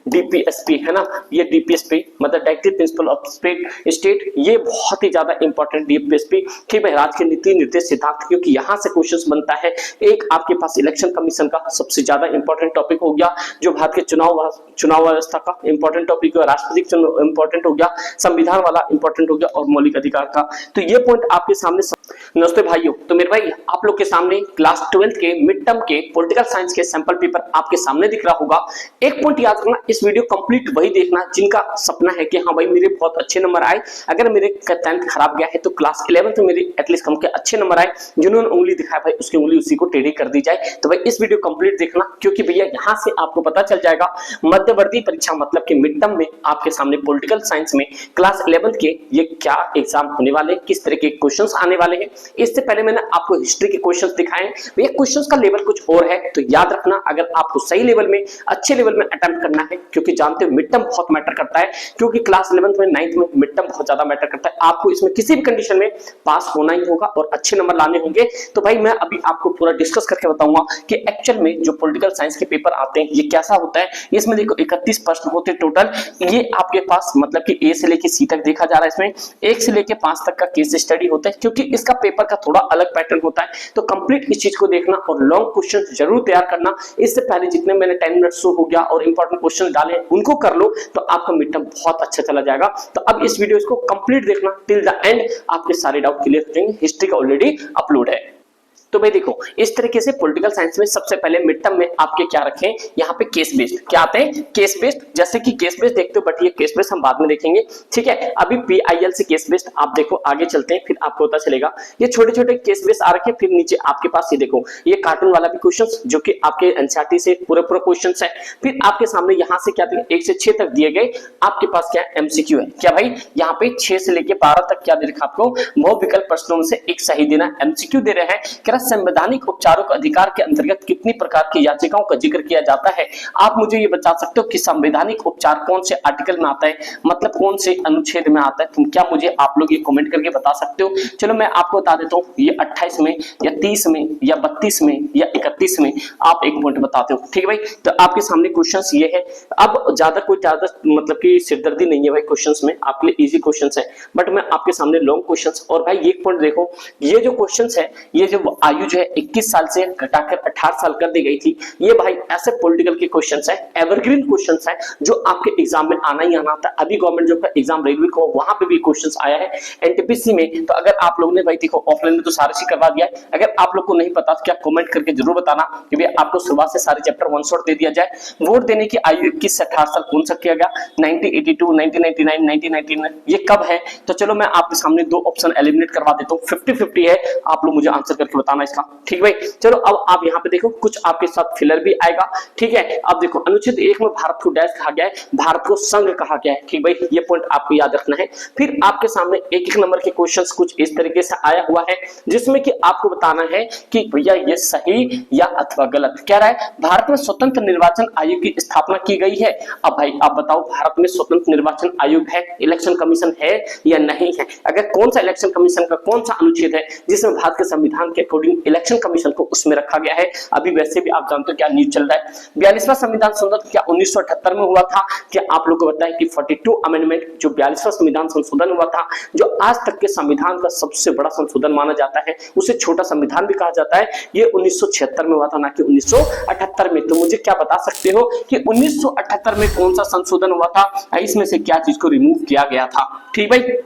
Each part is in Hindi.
डीपीएसपी है ना, ये डीपीएसपी मतलब डायरेक्टिव प्रिंसिपल ऑफ स्टेट, ये बहुत ही ज्यादा इंपॉर्टेंट डीपीएसपी ठीक है, राज्य के नीति निर्देश सिद्धांत, क्योंकि यहाँ से क्वेश्चन बनता है। एक आपके पास इलेक्शन कमीशन का सबसे ज्यादा इंपॉर्टेंट टॉपिक हो गया, जो भारत के चुनाव व्यवस्था का इंपॉर्टेंट टॉपिक है, राष्ट्रपति इंपॉर्टेंट हो गया, संविधान वाला इंपॉर्टेंट हो गया और मौलिक अधिकार का। तो ये पॉइंट आपके सामने। नमस्ते भाइयों, तो मेरे भाई आप लोग के सामने क्लास 12 के मिड टर्म के पॉलिटिकल साइंस के सैंपल पेपर आपके सामने दिख रहा होगा। एक पॉइंट याद रखना, इस वीडियो कंप्लीट वही देखना जिनका सपना है कि हाँ भाई मेरे बहुत अच्छे नंबर आए, अगर मेरे 10th खराब गया है तो क्लास 11th में मेरे एटलीस्ट कम के अच्छे नंबर आए, जिन्होंने उंगली दिखाया भाई उसकी उंगली उसी को टेढ़ी कर दी जाए। तो भाई इस वीडियो कंप्लीट देखना, क्योंकि भैया यहाँ से आपको पता चल जाएगा मध्यवर्ती परीक्षा मतलब कि मिड टर्म में आपके सामने पॉलिटिकल साइंस में क्लास 11th के ये क्या एग्जाम होने वाले, किस तरह के क्वेश्चंस आने वाले हैं। इससे पहले मैंने आपको हिस्ट्री के क्वेश्चंस दिखाए, भैया क्वेश्चंस का लेवल कुछ और है, तो याद रखना अगर आपको सही लेवल में अच्छे लेवल में अटेम्प्ट करना है, क्योंकि जानते हो मिड टर्म बहुत मैटर करता है, क्योंकि क्लास 11th में 9th में मिड टर्म बहुत ज्यादा मैटर करता है। आपको इसमें किसी भी कंडीशन में पास होना ही होगा और अच्छे नंबर लाने होंगे। तो भाई मैं अभी आपको पूरा डिस्कस करके बताऊंगा कि एक्चुअल में जो पॉलिटिकल साइंस के पेपर आते हैं ये कैसा होता है। इसमें देखो 31 प्रश्न होते टोटल, ये आपके पास मतलब कि ए से लेके सी तक देखा जा रहा है, इसमें 1 से लेके 5 तक का केस स्टडी होता है, क्योंकि इसका पेपर का थोड़ा अलग पैटर्न होता है। तो कंप्लीट इस चीज को देखना और लॉन्ग क्वेश्चन जरूर तैयार करना। इससे पहले जितने मैंने 10 मिनट शो हो गया और इंपॉर्टेंट क्वेश्चन डाले उनको कर लो, तो आपका मिड टर्म बहुत अच्छा चला जाएगा। तो अब इस वीडियो को कंप्लीट देखना टिल द एंड, आपके सारे डाउट क्लियर हो जाएंगे। हिस्ट्री का ऑलरेडी अपलोड है। तो भाई देखो इस तरीके से पॉलिटिकल साइंस में सबसे पहले मिड टर्म में आपके क्या रखें, यहाँ पे केस बेस्ड क्या आते हैं, केस बेस्ड, जैसे कि केस बेस्ड देखते हो, बट ये केस बेस्ड हम बाद में देखेंगे, ठीक है। अभी पीआईएल से केस बेस्ड आप देखो, आगे चलते हैं फिर आपको पता चलेगा। ये छोटे छोटे केस बेस्ड आ रखे, फिर नीचे आपके पास ये देखो ये कार्टून वाला भी क्वेश्चन जो कि आपके एनसीईआरटी से पूरे क्वेश्चन है। फिर आपके सामने यहाँ से क्या 1 से 6 तक दिए गए, आपके पास क्या एमसीक्यू है, क्या भाई यहाँ पे 6 से लेके 12 तक क्या दे रखा आपको, बहुविकल्प प्रश्नों से एक सही देना, एमसीक्यू दे रहे हैं। संवैधानिक उपचारों के अधिकार के अंतर्गत कितनी प्रकार की याचिकाओं का जिक्र किया जाता है। आप मुझे ये बता सकते हो कि संवैधानिक उपचार कौन से आर्टिकल में आता है, मतलब कौन से अनुच्छेद में आता है, तुम क्या मुझे आप लोग ये कमेंट करके बता सकते हो। चलो मैं आपको बता देता हूँ, ये 28 में या 30 में या 32 में या 31 में आप एक पॉइंट बताते हो, ठीक है भाई। तो आपके सामने क्वेश्चंस ये है। अब ज्यादा मतलब कि सिरदर्दी नहीं है भाई, क्वेश्चंस में आपके लिए इजी क्वेश्चंस है, बट मैं आपके सामने लॉन्ग क्वेश्चंस। और भाई एक पॉइंट देखो, ये जो क्वेश्चंस है, ये जो आयु जो है 21 साल से घटाकर 18 साल कर दी गई थी, ये भाई ऐसे पॉलिटिकल के क्वेश्चंस है, एवरग्रीन क्वेश्चंस है, जो आपके एग्जाम में आना ही आना था। अभी गवर्नमेंट जॉब का एग्जाम रेलवे को, वहां पे भी क्वेश्चंस आया है एनटीपीसी में। तो अगर आप लोगों ने भाई देखो ऑफलाइन में तो सारे चीज करवा दिया है, अगर आप लोग को नहीं पता तो क्या कमेंट करके जरूर बताना कि भाई आपको शुरुआत से सारे चैप्टर वन शॉट दे दिया जाए। वोट देने की आयु 21 से 18 साल कौन सा किया गया, 1982, 1999, 1999, ये कब है। तो चलो मैं आपके सामने दो ऑप्शन एलिमिनेट करवा देता हूँ, 50-50 है, आप लोग मुझे आंसर करके बताना इसका, ठीक भाई। चलो अब आप यहाँ पे देखो कुछ आपके साथ फिलर भी आएगा, ठीक है। अब देखो अनुच्छेद 1 में भारत को डैश कहा गया है, भारत को संघ कहा गया है, ठीक भाई, ये पॉइंट आपको याद रखना है। फिर आपके सामने एक एक नंबर के क्वेश्चंस कुछ इस तरीके से आया हुआ है, जिसमें कि आपको बताना है कि भैया ये सही या अथवा गलत। क्या रहा है, भारत में स्वतंत्र निर्वाचन आयोग की स्थापना की गई है। अब भाई आप बताओ भारत में स्वतंत्र निर्वाचन आयोग है, इलेक्शन कमीशन है या नहीं है। अगर कौन सा इलेक्शन कमीशन का कौन सा अनुच्छेद है जिसमें भारत के संविधान के अकॉर्डिंग इलेक्शन कमीशन को उसमें रखा गया है। अभी वैसे भी आप जानते हो क्या न्यूज चल रहा है, 42वां संविधान संशोधन क्या 1978 में हुआ था। क्या आप लोग को बताएं कि 42 अमेंडमेंट जो 42वां संविधान संशोधन हुआ था, जो आज तक के संविधान का सबसे बड़ा संशोधन माना जाता है, उसे छोटा संविधान भी कहा जाता है, ये 1976 में हुआ था, ना कि 1978 में। तो मुझे क्या बता सकते हो कि 1978 में कौन सा संशोधन हुआ था, इसमें से क्या चीज को रिमूव किया गया था, ठीक भाई।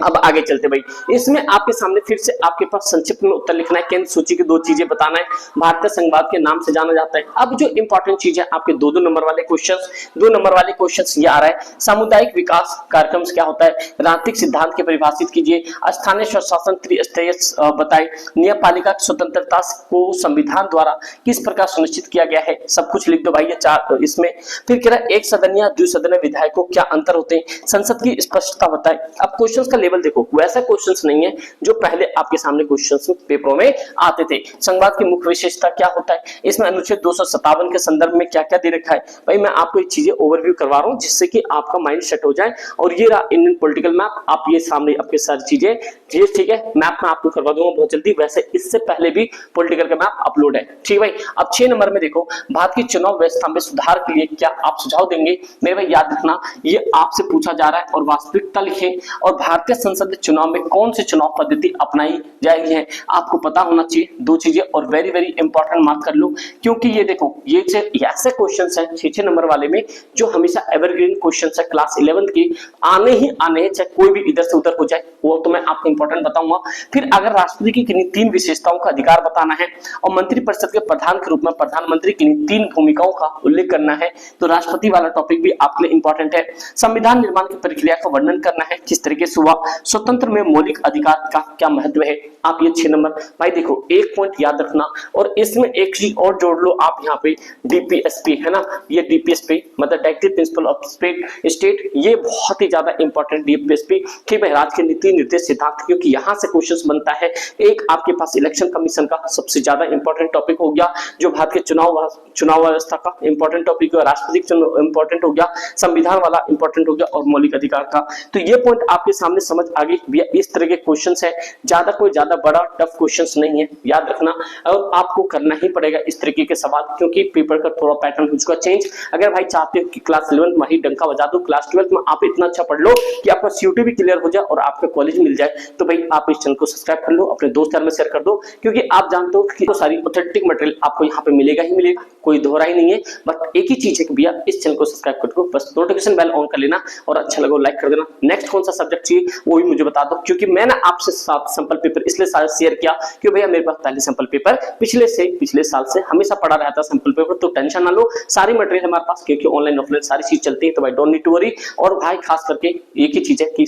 अब आगे चलते भाई, इसमें आपके सामने फिर से आपके पास संक्षिप्त में उत्तर लिखना है, केंद्र सूची की 2 चीजें बताना है, भारतीय संघवाद के नाम से जाना जाता है। अब जो इंपॉर्टेंट चीज है आपके 2-2 नंबर वाले क्वेश्चंस, 2 नंबर वाले क्वेश्चंस ये आ रहा है, सामुदायिक विकास कार्यक्रम क्या होता है, राजनीतिक सिद्धांत के परिभाषित कीजिए, स्थानीय स्वशासन त्रिस्तरीय बताए, न्यायपालिका की स्वतंत्रता को संविधान द्वारा किस प्रकार सुनिश्चित किया गया है, सब कुछ लिख दो भाई ये 4 इसमें। फिर कह रहा है एक सदन या द्विसदनीय विधायकों क्या अंतर होते हैं, संसद की स्पष्टता बताए। अब क्वेश्चन का लेवल देखो वैसा क्वेश्चंस नहीं है जो पहले आपके सामने क्वेश्चंस पेपरों में आते थे। संवाद की मुख्य विशेषता क्या होता है, इसमें अनुच्छेद 257 के संदर्भ में क्या क्या दे रखा है। भाई मैं आपको ये चीजें ओवरव्यू करवा रहा हूं जिससे कि आपका माइंड सेट हो जाए। और ये रहा इंडियन पॉलिटिकल मैप, आप ये सामने आपके सारी चीजें ये ठीक है मैप में आपको करवा दूंगा बहुत जल्दी। वैसे इससे पहले भी पॉलिटिकल का मैप अपलोड है, ठीक है भाई। अब 6 नंबर में देखो भारत की चुनाव व्यवस्था में सुधार के लिए क्या आप सुझाव देंगे। मेरे भाई याद रखना ये आपसे पूछा जा रहा है और वास्तविकता लिखें। और भारतीय संसदीय चुनाव में कौन सी चुनाव पद्धति अपनाई जाएगी है आपको पता होना चाहिए। दो चीजें और वेरी वेरी इंपॉर्टेंट मार्क कर लो, क्योंकि ये देखो ये ऐसे क्वेश्चंस हैं 6 नंबर वाले में जो हमेशा एवरग्रीन क्वेश्चंस है क्लास 11 के, आने ही आने हैं, चाहे कोई भी इधर से उधर हो जाए, वो तो मैं आपको इंपॉर्टेंट बताऊंगा। फिर अगर राष्ट्रपति की किन्हीं 3 विशेषताओं का अधिकार बताना है और मंत्रिपरिषद के प्रधान के रूप में प्रधानमंत्री की 3 भूमिकाओं का उल्लेख करना है तो राष्ट्रपति वाला टॉपिक भी आपके लिए इंपॉर्टेंट है। संविधान निर्माण की प्रक्रिया का वर्णन करना है, किस तरीके से हुआ, स्वतंत्र में मौलिक अधिकार का क्या महत्व है। आप ये 6 नंबर भाई देखो एक पॉइंट याद रखना और इसमें एक चीज और जोड़ लो आप यहाँ पे डीपीएसपी है ना, ये डीपीएसपी मतलब डायरेक्टिव प्रिंसिपल ऑफ स्टेट, ये बहुत ही ज्यादा इंपॉर्टेंट डीपीएसपी कि भाई राज्य के नीति निर्देश सिद्धांत, क्योंकि यहाँ से क्वेश्चन बनता है। एक आपके पास इलेक्शन कमीशन का सबसे ज्यादा इंपॉर्टेंट टॉपिक हो गया जो भारत के चुनाव व्यवस्था का इंपॉर्टेंट टॉपिक है, राष्ट्रपति इंपॉर्टेंट हो गया, संविधान वाला इंपॉर्टेंट हो गया और मौलिक अधिकार का। तो ये पॉइंट आपके सामने समझ आ गई। इस तरह के क्वेश्चन है, ज्यादा कोई ज्यादा बड़ा टफ क्वेश्चन नहीं है, याद रखना। और आपको करना ही पड़ेगा इस तरीके के सवाल क्योंकि पेपर का थोड़ा पैटर्न हो चुका चेंज। अगर भाई चाहते हो कि क्लास 11 में ही डंका बजा दो, क्लास 12 में आप इतना अच्छा पढ़ लो कि आपका सीयूटी भी क्लियर हो जाए और आपका कॉलेज मिल जाए, तो भाई आप इस चैनल को सब्सक्राइब कर लो, अपने दोस्त यार में शेयर कर दो, क्योंकि आप जानते हो कि तो सारी ऑथेंटिक मटेरियल आपको यहाँ पे मिलेगा ही मिलेगा, कोई दोहरा ही नहीं है। बट एक ही चीज है कि भैया इस चैनल को सब्सक्राइब कर दो, बस नोटिफिकेशन बेल ऑन कर लेना और अच्छा लगा लाइक कर देना। नेक्स्ट कौन सा सब्जेक्ट चाहिए वो भी मुझे बता दो, क्योंकि मैंने आपसे 7 सैंपल पेपर इसलिए शेयर किया कि भैया मेरे पास पहले सैंपल पेपर पिछले साल से हमेशा पड़ा रहता सैंपल पेपर, तो टेंशन ना लो, सारी मटेरियल हमारे पास क्योंकि ऑनलाइन ऑफलाइन सारी चीज चलती है, तो भाई डोंट नीड टू वरी। और भाई खास करके एक ही चीज है कि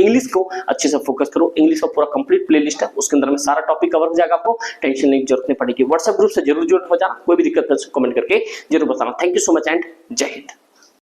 इंग्लिश को अच्छे से फोकस करो, इंग्लिश का पूरा कंप्लीट प्लेलिस्ट है, उसके अंदर में सारा टॉपिक कवर हो जाएगा, आपको टेंशन नहीं की जरूरत नहीं पड़ेगी। व्हाट्सएप ग्रुप से जरूर ज्वाइन हो जाना, कोई भी दिक्कत है कमेंट करके जरूर बताना। Thank you so much and जय हिंद।